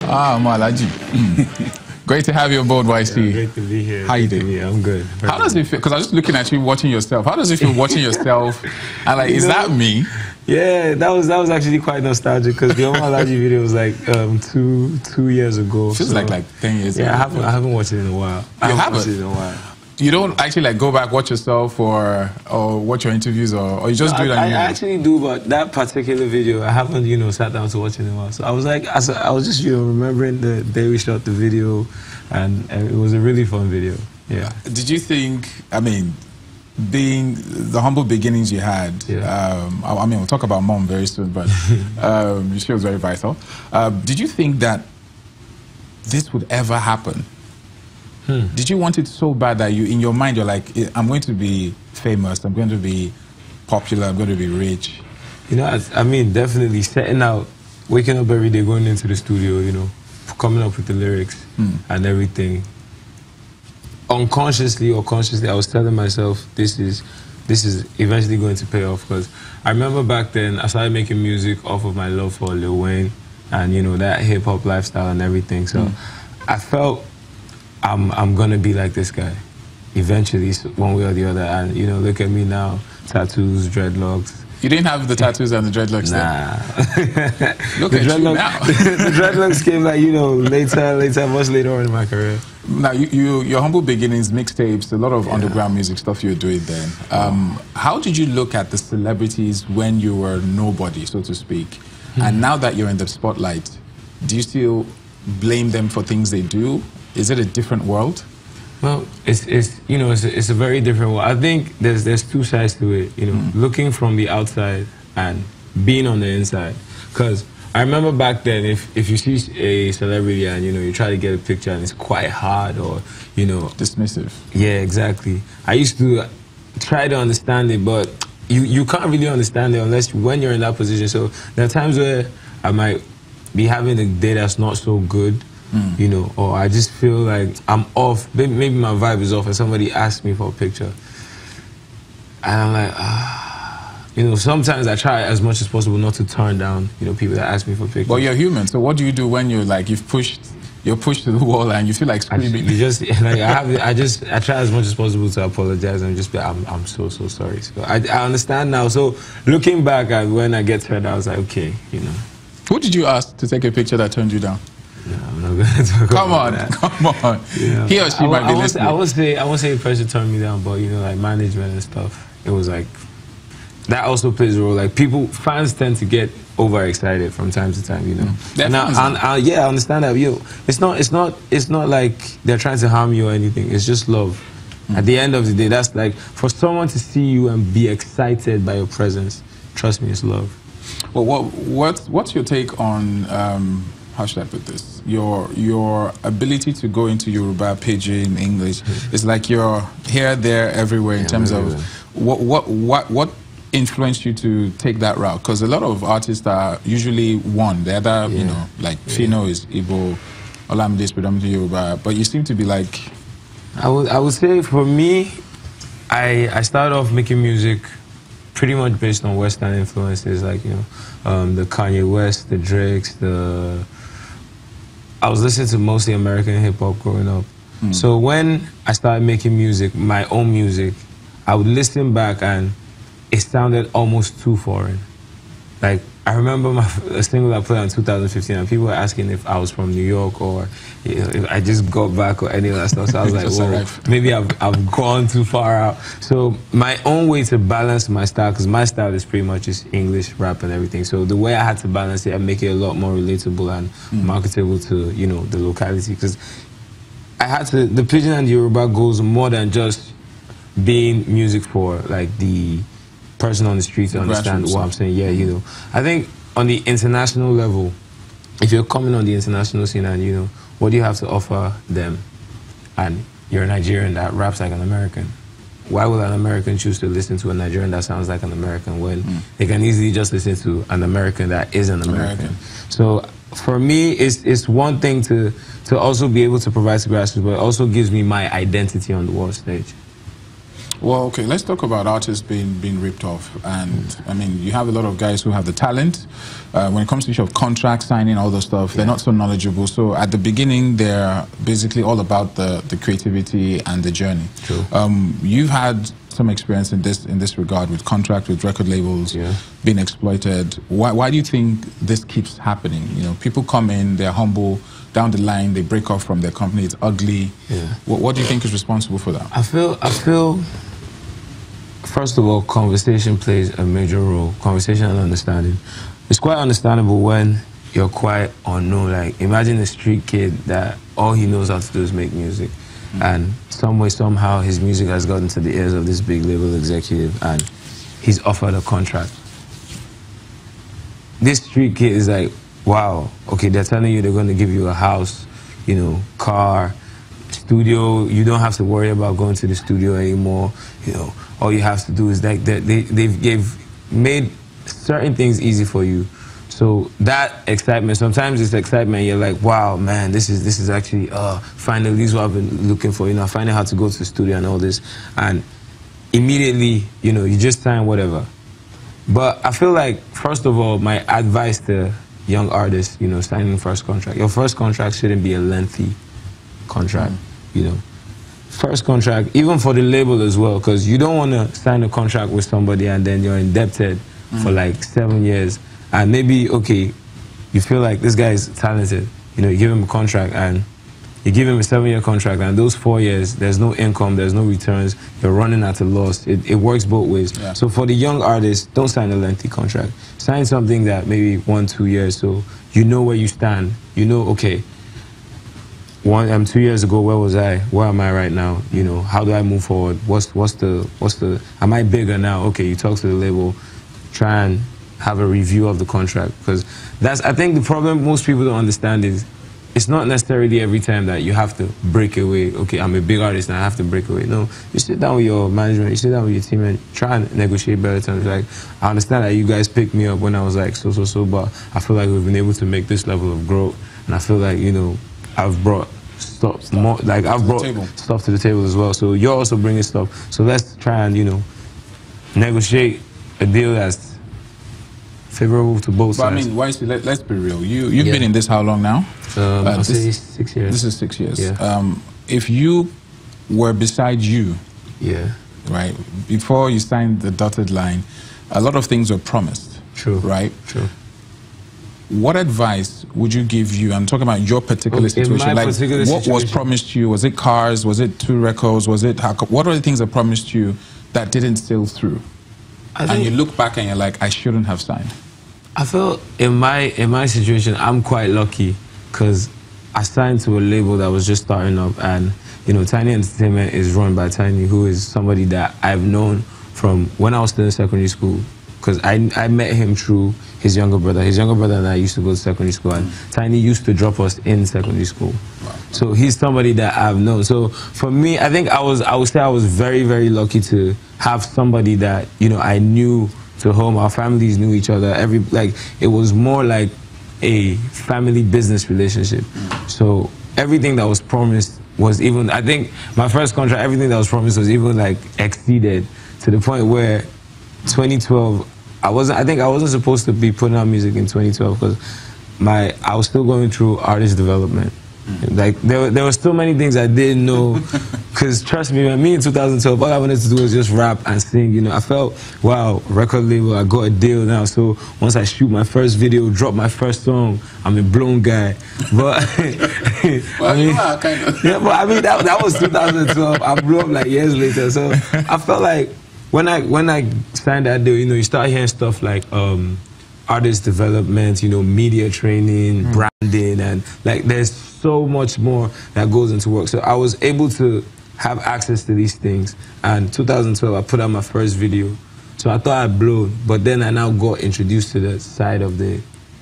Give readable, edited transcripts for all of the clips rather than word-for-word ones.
Ah, Malaji. Great to have you on board, YCEE. Yeah, great to be here. How you doing? Yeah, I'm good. How does it feel? Because I was just looking at you watching yourself. How does it feel watching yourself? And like, is that me? Yeah, that was actually quite nostalgic because the Malaji video was like 2 years ago. Feels so, like 10 years ago. Yeah, I haven't watched it in a while. You haven't watched it in a while. You don't actually like go back, watch yourself or watch your interviews or you just do it on I actually do, but that particular video, I haven't, sat down to watch it in a while. So I was like, I was just, remembering the day we shot the video, and it was a really fun video. Yeah. Did you think, I mean, being the humble beginnings you had, I mean, we'll talk about mom very soon, but she was very vital. Did you think that this would ever happen? Did you want it so bad that in your mind, you're like, I'm going to be famous, I'm going to be popular, I'm going to be rich? I mean, definitely setting out, waking up every day, going into the studio, coming up with the lyrics and everything. Unconsciously or consciously, I was telling myself, this is eventually going to pay off, because I remember back then, I started making music off of my love for Lil Wayne and, that hip-hop lifestyle and everything. So I felt I'm gonna be like this guy, eventually, one way or the other. And look at me now, tattoos, dreadlocks. You didn't have the tattoos and the dreadlocks then? Look at you now. The dreadlocks came like, later, much later on in my career. Now, your humble beginnings, mixtapes, a lot of underground music stuff you were doing then. How did you look at the celebrities when you were nobody, so to speak? And now that you're in the spotlight, do you still blame them for things they do? Is it a different world? Well, it's a very different world. I think there's two sides to it. Looking from the outside and being on the inside. Because I remember back then, if you see a celebrity and you try to get a picture and it's quite hard or dismissive. Yeah, exactly. I used to try to understand it, but you can't really understand it unless when you're in that position. So there are times where I might be having a day that's not so good. Or I just feel like I'm off, maybe my vibe is off and somebody asks me for a picture. And I'm like, sometimes I try as much as possible not to turn down, people that ask me for pictures. But you're human, so what do you do when you're like, you're pushed to the wall and you feel like screaming? I try as much as possible to apologize and just be, I'm so sorry. So I understand now. So looking back at when I get turned out, I was like, okay, Who did you ask to take a picture that turned you down? No, I'm not going to talk about that. Come on. Yeah. He or she might be listening. I won't say a person turned me down, but like management and stuff, it was like, that also plays a role. Like fans tend to get overexcited from time to time, And I understand that. It's not like they're trying to harm you or anything. It's just love. At the end of the day, that's like, for someone to see you and be excited by your presence, trust me, it's love. Well, what's your take on, how should I put this? Your ability to go into Yoruba, Pidgin, English. It's like you're here, there, everywhere in terms of what influenced you to take that route? Because a lot of artists are usually one. The other, like Fino is Igbo, Olamide is predominantly Yoruba, but you seem to be like. I would say for me, I started off making music pretty much based on Western influences, like the Kanye West, the Drakes, I was listening to mostly American hip-hop growing up. So when I started making music, my own music, I would listen back and it sounded almost too foreign. Like, I remember a single I put out in 2015 and people were asking if I was from New York or if I just got back or any of that stuff. So I was like, whoa, maybe I've gone too far out. So my own way to balance my style, because my style is pretty much just English rap and everything. So the way I had to balance it and make it a lot more relatable and marketable to, the locality. Because I had to, the Pidgin and the Yoruba goes more than just being music for like the person on the street to understand what I'm saying. Yeah, I think on the international level, if you're coming on the international scene and, what do you have to offer them? And you're a Nigerian that raps like an American. Why would an American choose to listen to a Nigerian that sounds like an American when they can easily just listen to an American that is an American? So for me, it's one thing to also be able to provide to grassroots, but it also gives me my identity on the world stage. Well, okay, let's talk about artists being ripped off. And I mean, you have a lot of guys who have the talent. When it comes to issue of contract signing, all those stuff, they're not so knowledgeable. So at the beginning, they're basically all about the creativity and the journey. True. You've had some experience in this regard with contract, with record labels being exploited. Why do you think this keeps happening? You know, people come in, they're humble. Down the line, they break off from their company. It's ugly. Yeah. What do you think is responsible for that? I feel. First of all, conversation plays a major role. Conversation and understanding. It's quite understandable when you're quite unknown. Like, imagine a street kid that all he knows how to do is make music. And some way, somehow, his music has gotten to the ears of this big label executive and he's offered a contract. This street kid is like, wow, okay, they're telling you they're going to give you a house, you know, car, studio. You don't have to worry about going to the studio anymore. You know, all you have to do is like they've made certain things easy for you. So that excitement, sometimes it's excitement. You're like, wow, man, this is actually finally this is what I've been looking for. You know, finding how to go to the studio and all this, and immediately, you know, you just sign whatever. But I feel like, first of all, my advice to young artists, you know, signing first contract. Your first contract shouldn't be a lengthy contract, you know. First contract, even for the label as well, because you don't want to sign a contract with somebody and then you're indebted for like 7 years. And maybe, okay, you feel like this guy is talented. You know, you give him a contract and you give him a 7-year contract, and those 4 years, there's no income, there's no returns, you're running at a loss. It works both ways. Yeah. So for the young artists, don't sign a lengthy contract. Sign something that maybe 1-2 years, so you know where you stand. You know, okay, 2 years ago, where was I? Where am I right now? You know, how do I move forward? What's the? Am I bigger now? Okay, you talk to the label, try and have a review of the contract, because I think the problem most people don't understand is, it's not necessarily every time that you have to break away. Okay, I'm a big artist and I have to break away. No, you sit down with your management, you sit down with your team and try and negotiate better terms. Like, I understand that you guys picked me up when I was like so, but I feel like we've been able to make this level of growth, and I feel like, you know, I've brought stuff to the table as well. So you're also bringing stuff. So let's try and, you know, negotiate a deal that's favorable to both sides. I mean, YCEE, let's be real. You've been in this how long now? I'll say 6 years. This is 6 years. Yeah. If you were beside you, right, before you signed the dotted line, a lot of things were promised. True. Right? True. What advice would you give you? I'm talking about your particular situation. What was promised you? Was it cars? Was it 2 records? Was it what are the things that promised you that didn't sail through? And you look back and you're like, I shouldn't have signed. I feel in my situation, I'm quite lucky because I signed to a label that was just starting up, and you know, Tiny Entertainment is run by Tiny, who is somebody that I've known from when I was still in secondary school. Because I met him through his younger brother. His younger brother and I used to go to secondary school, and Tiny used to drop us in secondary school. Wow. So he's somebody that I've known. So for me, I think I would say I was very, very lucky to have somebody that, you know, I knew to whom our families knew each other. It was more like a family business relationship. So everything that was promised was even, I think my first contract, everything that was promised was even like exceeded to the point where 2012, I think I wasn't supposed to be putting out music in 2012 because I was still going through artist development. Like there were still many things I didn't know, because trust me, man, me in 2012, all I wanted to do was just rap and sing. You know, I felt, wow, record label, I got a deal now. So once I shoot my first video, drop my first song, I'm a blown guy. But well, I mean, kind of. Yeah, but I mean that was 2012. I blew up like years later. So I felt like when I signed that deal, you know, you start hearing stuff like artist development, you know, media training, branding, and like there's so much more that goes into work. So I was able to have access to these things. And 2012, I put out my first video. So I thought I'd blown, but then I now got introduced to the side of the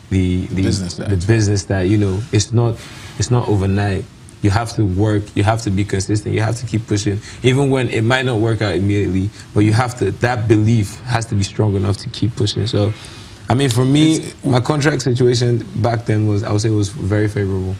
business that, you know, it's not overnight. You have to work, you have to be consistent, you have to keep pushing, even when it might not work out immediately, but you have to, that belief has to be strong enough to keep pushing. So, I mean, for me, my contract situation back then was, I would say, was very favorable.